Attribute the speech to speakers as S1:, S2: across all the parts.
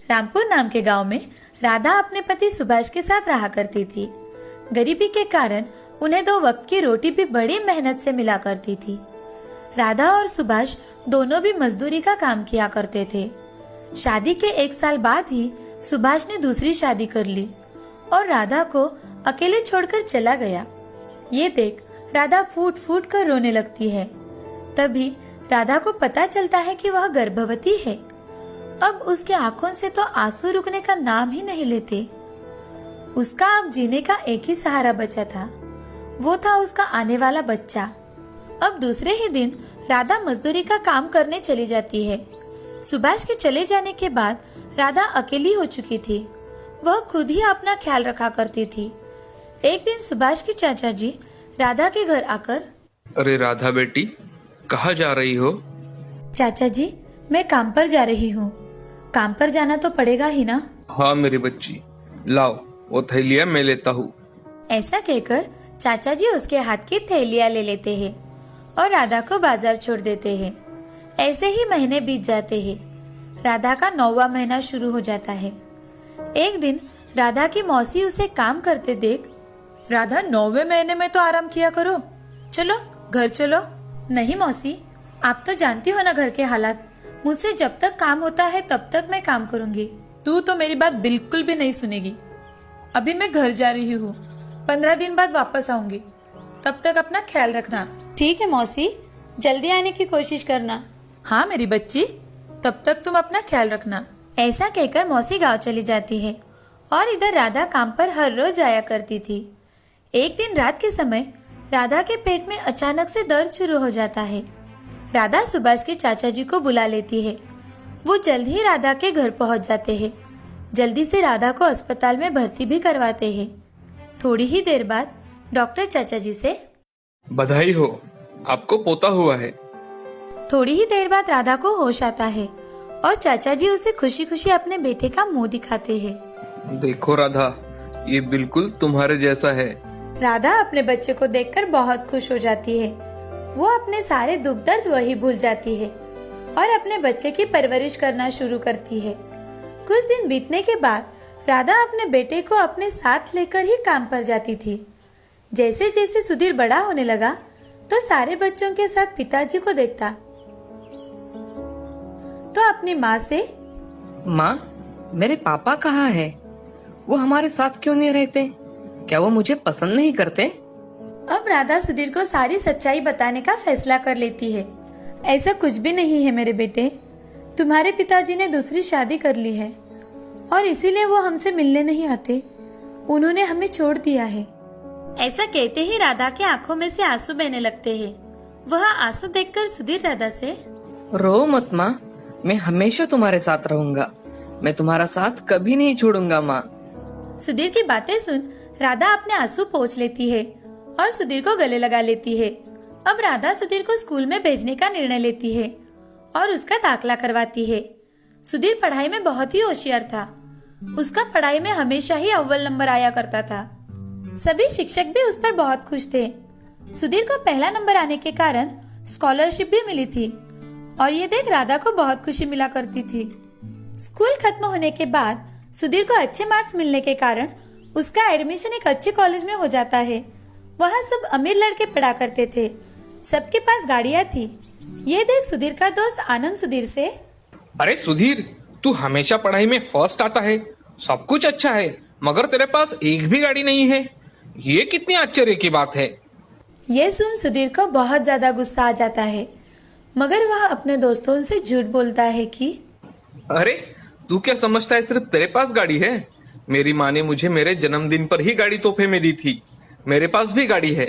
S1: रामपुर नाम के गांव में राधा अपने पति सुभाष के साथ रहा करती थी। गरीबी के कारण उन्हें 2 वक्त की रोटी भी बड़ी मेहनत से मिला करती थी। राधा और सुभाष दोनों भी मजदूरी का काम किया करते थे। शादी के 1 साल बाद ही सुभाष ने दूसरी शादी कर ली और राधा को अकेले छोड़कर चला गया। ये देख राधा फूट फूट कर रोने लगती है। तभी राधा को पता चलता है कि वह गर्भवती है। अब उसके आंखों से तो आंसू रुकने का नाम ही नहीं लेते। उसका अब जीने का एक ही सहारा बचा था, वो था उसका आने वाला बच्चा। अब दूसरे ही दिन राधा मजदूरी का काम करने चली जाती है। सुभाष के चले जाने के बाद राधा अकेली हो चुकी थी। वह खुद ही अपना ख्याल रखा करती थी। एक दिन सुभाष के चाचा जी राधा के घर आकर,
S2: अरे राधा बेटी, कहाँ जा रही हो?
S1: चाचा जी, मैं काम पर जा रही हूँ। काम पर जाना तो पड़ेगा ही ना।
S2: हाँ मेरी बच्ची, लाओ वो थैलियाँ मैं लेता हूँ।
S1: ऐसा कहकर चाचा जी उसके हाथ की थैलियाँ ले लेते हैं और राधा को बाजार छोड़ देते हैं। ऐसे ही महीने बीत जाते हैं। राधा का 9वां महीना शुरू हो जाता है। एक दिन राधा की मौसी उसे काम करते देख, राधा 9वें महीने में तो आराम किया करो, चलो घर चलो। नहीं मौसी, आप तो जानती हो ना घर के हालात। मुझसे जब तक काम होता है तब तक मैं काम करूंगी। तू तो मेरी बात बिल्कुल भी नहीं सुनेगी। अभी मैं घर जा रही हूँ, 15 दिन बाद वापस आऊंगी। तब तक अपना ख्याल रखना। ठीक है मौसी, जल्दी आने की कोशिश करना। हाँ मेरी बच्ची, तब तक तुम अपना ख्याल रखना। ऐसा कहकर मौसी गांव चली जाती है और इधर राधा काम पर हर रोज जाया करती थी। एक दिन रात के समय राधा के पेट में अचानक से दर्द शुरू हो जाता है। राधा सुभाष के चाचा जी को बुला लेती है। वो जल्द ही राधा के घर पहुंच जाते हैं। जल्दी से राधा को अस्पताल में भर्ती भी करवाते हैं। थोड़ी ही देर बाद डॉक्टर चाचा जी से,
S2: बधाई हो, आपको पोता हुआ है।
S1: थोड़ी ही देर बाद राधा को होश आता है और चाचा जी उसे खुशी खुशी अपने बेटे का मुंह दिखाते हैं।
S2: देखो राधा, ये बिल्कुल तुम्हारे जैसा है।
S1: राधा अपने बच्चे को देखकर बहुत खुश हो जाती है। वो अपने सारे दुख दर्द वही भूल जाती है और अपने बच्चे की परवरिश करना शुरू करती है। कुछ दिन बीतने के बाद राधा अपने बेटे को अपने साथ लेकर ही काम पर जाती थी। जैसे जैसे सुधीर बड़ा होने लगा तो सारे बच्चों के साथ पिताजी को देखता तो अपनी माँ से,
S3: माँ, मेरे पापा कहाँ है? वो हमारे साथ क्यों नहीं रहते? क्या वो मुझे पसंद नहीं करते?
S1: अब राधा सुधीर को सारी सच्चाई बताने का फैसला कर लेती है। ऐसा कुछ भी नहीं है मेरे बेटे, तुम्हारे पिताजी ने दूसरी शादी कर ली है और इसीलिए वो हमसे मिलने नहीं आते। उन्होंने हमें छोड़ दिया है। ऐसा कहते ही राधा के आंखों में से आंसू बहने लगते हैं। वह आंसू देखकर सुधीर राधा से,
S3: रो मत माँ, मैं हमेशा तुम्हारे साथ रहूंगा। मैं तुम्हारा साथ कभी नहीं छोड़ूंगा माँ।
S1: सुधीर की बातें सुन राधा अपने आंसू पोंछ लेती है और सुधीर को गले लगा लेती है। अब राधा सुधीर को स्कूल में भेजने का निर्णय लेती है और उसका दाखिला करवाती है। सुधीर पढ़ाई में बहुत ही होशियार था। उसका पढ़ाई में हमेशा ही अव्वल नंबर आया करता था। सभी शिक्षक भी उस पर बहुत खुश थे। सुधीर को पहला नंबर आने के कारण स्कॉलरशिप भी मिली थी और ये देख राधा को बहुत खुशी मिला करती थी। स्कूल खत्म होने के बाद सुधीर को अच्छे मार्क्स मिलने के कारण उसका एडमिशन एक अच्छे कॉलेज में हो जाता है। वहाँ सब अमीर लड़के पढ़ा करते थे। सबके पास गाड़ियाँ थी। ये देख सुधीर का दोस्त आनंद सुधीर से,
S2: अरे सुधीर, तू हमेशा पढ़ाई में फर्स्ट आता है, सब कुछ अच्छा है, मगर तेरे पास एक भी गाड़ी नहीं है। ये कितनी आश्चर्य की बात है।
S1: ये सुन सुधीर को बहुत ज्यादा गुस्सा आ जाता है, मगर वह अपने दोस्तों से झूठ बोलता है कि,
S2: अरे तू क्या समझता है सिर्फ तेरे पास गाड़ी है? मेरी माँ ने मुझे मेरे जन्मदिन पर ही गाड़ी तोहफे में दी थी। मेरे पास भी गाड़ी है।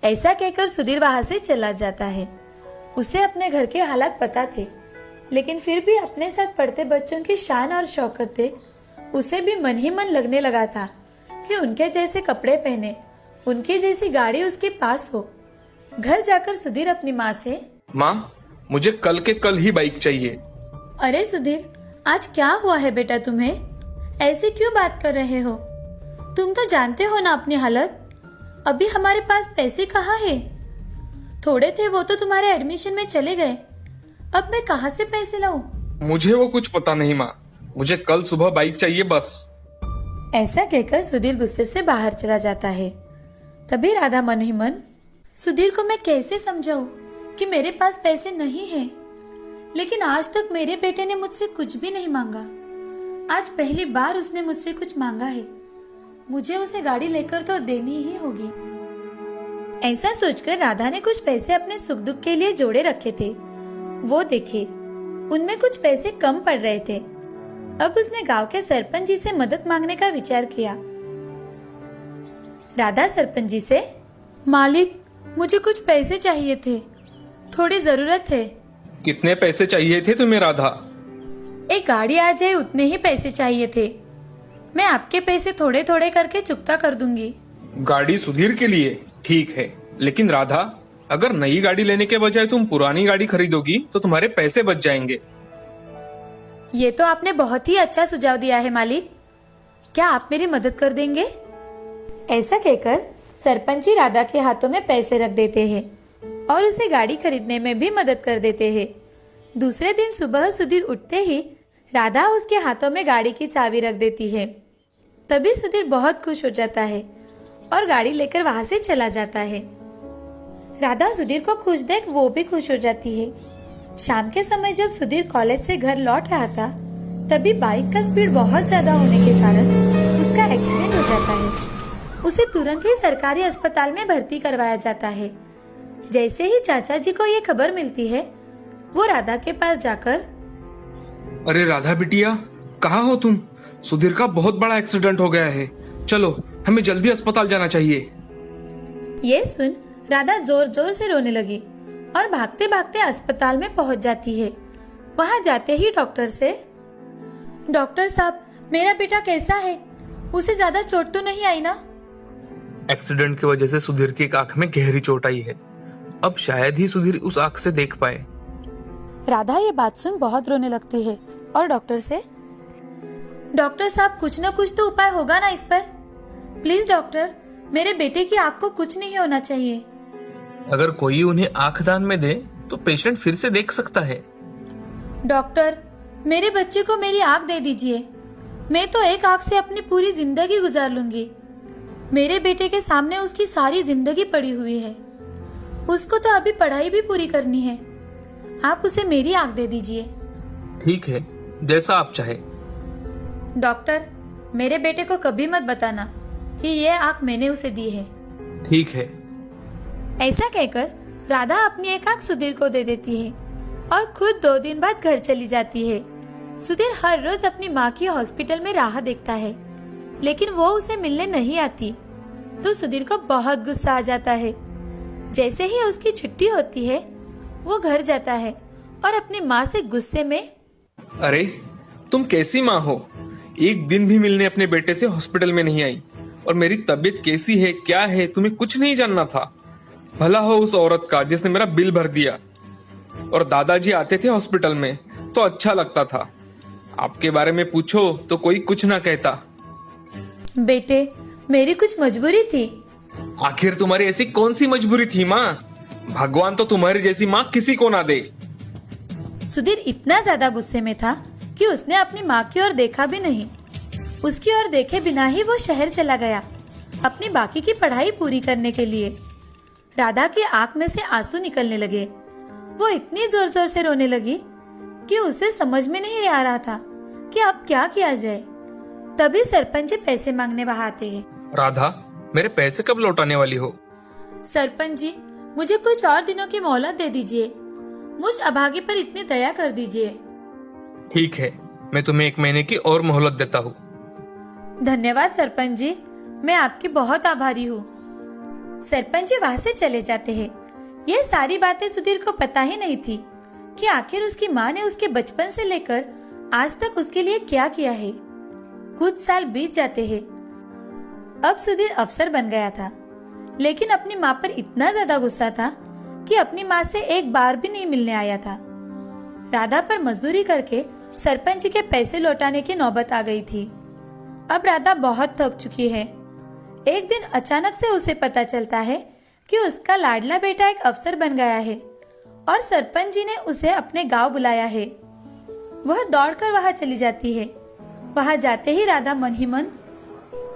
S1: ऐसा कहकर सुधीर वहाँ से चला जाता है। उसे अपने घर के हालात पता थे, लेकिन फिर भी अपने साथ पढ़ते बच्चों की शान और शौकत देख उसे भी मन ही मन लगने लगा था कि उनके जैसे कपड़े पहने, उनकी जैसी गाड़ी उसके पास हो। घर जाकर सुधीर अपनी माँ से,
S2: माँ, मुझे कल के कल ही बाइक चाहिए।
S1: अरे सुधीर, आज क्या हुआ है बेटा तुम्हें? ऐसे क्यों बात कर रहे हो? तुम तो जानते हो ना अपनी हालत। अभी हमारे पास पैसे कहाँ है? थोड़े थे वो तो तुम्हारे एडमिशन में चले गए। अब मैं कहाँ से पैसे लाऊं?
S2: मुझे वो कुछ पता नहीं माँ, मुझे कल सुबह बाइक चाहिए बस।
S1: ऐसा कहकर सुधीर गुस्से से बाहर चला जाता है। तभी राधा मन ही मन, सुधीर को मैं कैसे समझाऊं कि मेरे पास पैसे नहीं हैं, लेकिन आज तक मेरे बेटे ने मुझसे कुछ भी नहीं मांगा। आज पहली बार उसने मुझसे कुछ मांगा है। मुझे उसे गाड़ी लेकर तो देनी ही होगी। ऐसा सोचकर राधा ने कुछ पैसे अपने सुख दुख के लिए जोड़े रखे थे। वो देखे उनमें कुछ पैसे कम पड़ रहे थे। अब उसने गांव के सरपंच जी से मदद मांगने का विचार किया। राधा सरपंच जी से, मालिक मुझे कुछ पैसे चाहिए थे, थोड़ी जरूरत है।
S2: कितने पैसे चाहिए थे तुम्हें राधा?
S1: एक गाड़ी आ जाए उतने ही पैसे चाहिए थे। मैं आपके पैसे थोड़े थोड़े करके चुकता कर दूंगी।
S2: गाड़ी सुधीर के लिए ठीक है, लेकिन राधा अगर नई गाड़ी लेने के बजाय तुम पुरानी गाड़ी खरीदोगी तो तुम्हारे पैसे बच जाएंगे।
S1: ये तो आपने बहुत ही अच्छा सुझाव दिया है मालिक। क्या आप मेरी मदद कर देंगे? ऐसा कहकर सरपंच जी राधा के हाथों में पैसे रख देते हैं और उसे गाड़ी खरीदने में भी मदद कर देते हैं। दूसरे दिन सुबह सुधीर उठते ही राधा उसके हाथों में गाड़ी की चाबी रख देती है। तभी सुधीर बहुत खुश हो जाता है और गाड़ी लेकर वहां से चला जाता है। राधा सुधीर को खुश देख वो भी खुश हो जाती है। शाम के समय जब सुधीर कॉलेज से घर लौट रहा था, तभी बाइक का स्पीड बहुत ज्यादा होने के कारण उसका एक्सीडेंट हो जाता है। उसे तुरंत ही सरकारी अस्पताल में भर्ती करवाया जाता है। जैसे ही चाचा जी को ये खबर मिलती है, वो राधा के पास जाकर,
S2: अरे राधा बिटिया, कहाँ हो तुम? सुधीर का बहुत बड़ा एक्सीडेंट हो गया है, चलो हमें जल्दी अस्पताल जाना चाहिए।
S1: ये सुन राधा जोर जोर से रोने लगी और भागते भागते अस्पताल में पहुंच जाती है। वहां जाते ही डॉक्टर से, डॉक्टर साहब मेरा बेटा कैसा है? उसे ज्यादा चोट तो नहीं आई ना?
S2: एक्सीडेंट की वजह से सुधीर की एक आंख में गहरी चोट आई है। अब शायद ही सुधीर उस आंख से देख पाए।
S1: राधा ये बात सुन बहुत रोने लगती है और डॉक्टर से, डॉक्टर साहब कुछ न कुछ तो उपाय होगा ना इस पर? प्लीज डॉक्टर, मेरे बेटे की आंख को कुछ नहीं होना चाहिए।
S2: अगर कोई उन्हें आंख दान में दे तो पेशेंट फिर से देख सकता है।
S1: डॉक्टर, मेरे बच्चे को मेरी आंख दे दीजिए। मैं तो एक आंख से अपनी पूरी जिंदगी गुजार लूंगी। मेरे बेटे के सामने उसकी सारी जिंदगी पड़ी हुई है। उसको तो अभी पढ़ाई भी पूरी करनी है। आप उसे मेरी आंख दे दीजिए।
S2: ठीक है, जैसा आप चाहे।
S1: डॉक्टर, मेरे बेटे को कभी मत बताना कि ये आंख मैंने उसे दी है।
S2: ठीक है।
S1: ऐसा कहकर राधा अपनी एक आंख सुधीर को दे देती है और खुद 2 दिन बाद घर चली जाती है। सुधीर हर रोज अपनी माँ की हॉस्पिटल में राह देखता है, लेकिन वो उसे मिलने नहीं आती तो सुधीर को बहुत गुस्सा आ जाता है। जैसे ही उसकी छुट्टी होती है, वो घर जाता है और अपनी माँ से गुस्से में,
S2: अरे तुम कैसी माँ हो? एक दिन भी मिलने अपने बेटे से हॉस्पिटल में नहीं आई, और मेरी तबीयत कैसी है क्या है तुम्हें कुछ नहीं जानना था। भला हो उस औरत का जिसने मेरा बिल भर दिया। और दादाजी आते थे हॉस्पिटल में तो अच्छा लगता था। आपके बारे में पूछो तो कोई कुछ ना कहता।
S1: बेटे, मेरी कुछ मजबूरी थी।
S2: आखिर तुम्हारी ऐसी कौन सी मजबूरी थी माँ? भगवान तो तुम्हारी जैसी माँ किसी को ना दे।
S1: सुधीर इतना ज्यादा गुस्से में था कि उसने अपनी माँ की ओर देखा भी नहीं। उसकी ओर देखे बिना ही वो शहर चला गया अपनी बाकी की पढ़ाई पूरी करने के लिए। राधा की आंख में से आंसू निकलने लगे। वो इतनी जोर जोर से रोने लगी कि उसे समझ में नहीं आ रहा था कि अब क्या किया जाए। तभी सरपंच जी पैसे मांगने वहां आते हैं।
S2: राधा, मेरे पैसे कब लौटाने वाली हो?
S1: सरपंच जी, मुझे कुछ और दिनों की मोहलत दे दीजिए। मुझ अभागे पर इतनी दया कर दीजिए।
S2: ठीक है, मैं तुम्हें 1 महीने की और मोहलत देता हूँ।
S1: धन्यवाद सरपंच जी, मैं आपकी बहुत आभारी हूँ। सरपंच जी वहां से चले जाते हैं। यह सारी बातें सुधीर को पता ही नहीं थी कि आखिर उसकी माँ ने उसके बचपन से लेकर आज तक उसके लिए क्या किया है। कुछ साल बीत जाते हैं। अब सुधीर अफसर बन गया था, लेकिन अपनी माँ पर इतना ज्यादा गुस्सा था कि अपनी माँ से एक बार भी नहीं मिलने आया था। राधा पर मजदूरी करके सरपंच जी के पैसे लौटाने की नौबत आ गई थी। अब राधा बहुत थक चुकी है। एक दिन अचानक से उसे पता चलता है कि उसका लाडला बेटा एक अफसर बन गया है और सरपंच जी ने उसे अपने गांव बुलाया है। वह दौड़कर वहां चली जाती है वहां जाते ही राधा मन ही मन,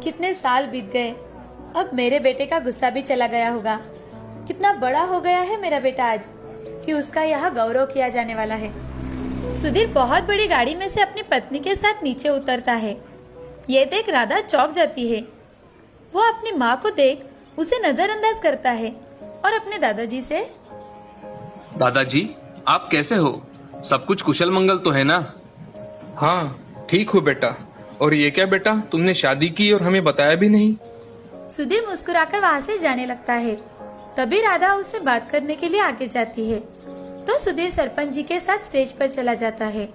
S1: कितने साल बीत गए, अब मेरे बेटे का गुस्सा भी चला गया होगा। कितना बड़ा हो गया है मेरा बेटा आज कि उसका यहाँ गौरव किया जाने वाला है। सुधीर बहुत बड़ी गाड़ी में से अपनी पत्नी के साथ नीचे उतरता है। ये देख राधा चौंक जाती है। वो अपनी माँ को देख उसे नजरअंदाज करता है और अपने दादाजी से,
S2: दादाजी आप कैसे हो? सब कुछ कुशल मंगल तो है ना? हाँ ठीक हूँ बेटा। और ये क्या बेटा, तुमने शादी की और हमें बताया भी नहीं?
S1: सुधीर मुस्कुराकर वहां से जाने लगता है। तभी राधा उससे बात करने के लिए आगे जाती है तो सुधीर सरपंच जी के साथ स्टेज पर चला जाता है।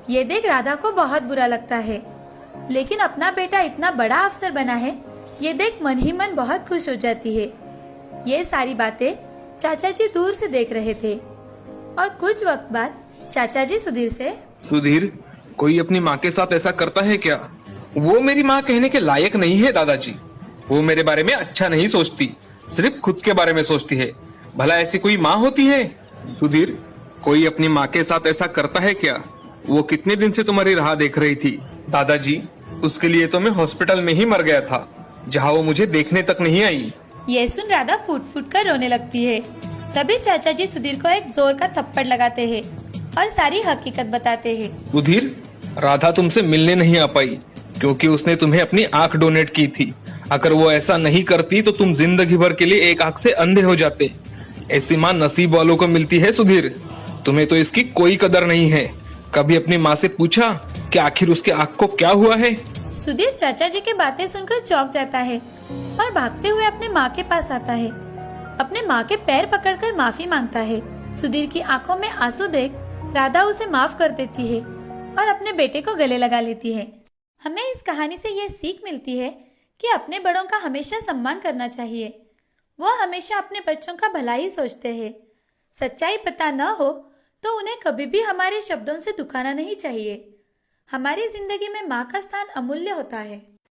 S1: ये देख राधा को बहुत बुरा लगता है, लेकिन अपना बेटा इतना बड़ा अफसर बना है, ये देख मन ही मन बहुत खुश हो जाती है। ये सारी बातें चाचा जी दूर से देख रहे थे और कुछ वक्त बाद चाचा जी सुधीर से,
S2: सुधीर कोई अपनी माँ के साथ ऐसा करता है क्या? वो मेरी माँ कहने के लायक नहीं है दादाजी। वो मेरे बारे में अच्छा नहीं सोचती, सिर्फ खुद के बारे में सोचती है। भला ऐसी कोई माँ होती है? सुधीर कोई अपनी माँ के साथ ऐसा करता है क्या? वो कितने दिन से तुम्हारी राह देख रही थी। दादाजी उसके लिए तो मैं हॉस्पिटल में ही मर गया था, जहाँ वो मुझे देखने तक नहीं आई।
S1: ये सुन राधा फूट फूट कर रोने लगती है। तभी चाचा जी सुधीर को एक जोर का थप्पड़ लगाते हैं और सारी हकीकत बताते हैं।
S2: सुधीर राधा तुमसे मिलने नहीं आ पाई क्योंकि उसने तुम्हें अपनी आंख डोनेट की थी। अगर वो ऐसा नहीं करती तो तुम जिंदगी भर के लिए एक आंख से अंधे हो जाते। ऐसी माँ नसीब वालों को मिलती है सुधीर, तुम्हें तो इसकी कोई कदर नहीं है। कभी अपनी माँ से पूछा कि आखिर उसके आंख को क्या हुआ है?
S1: सुधीर चाचा जी की बातें सुनकर चौंक जाता है और भागते हुए अपने माँ के पास आता है। अपने माँ के पैर पकड़कर माफी मांगता है। सुधीर की आंखों में आंसू देख राधा उसे माफ कर देती है और अपने बेटे को गले लगा लेती है। हमें इस कहानी से ये सीख मिलती है कि अपने बड़ों का हमेशा सम्मान करना चाहिए। वो हमेशा अपने बच्चों का भला ही सोचते हैं। सच्चाई पता न हो तो उन्हें कभी भी हमारे शब्दों से दुखाना नहीं चाहिए। हमारी जिंदगी में माँ का स्थान अमूल्य होता है।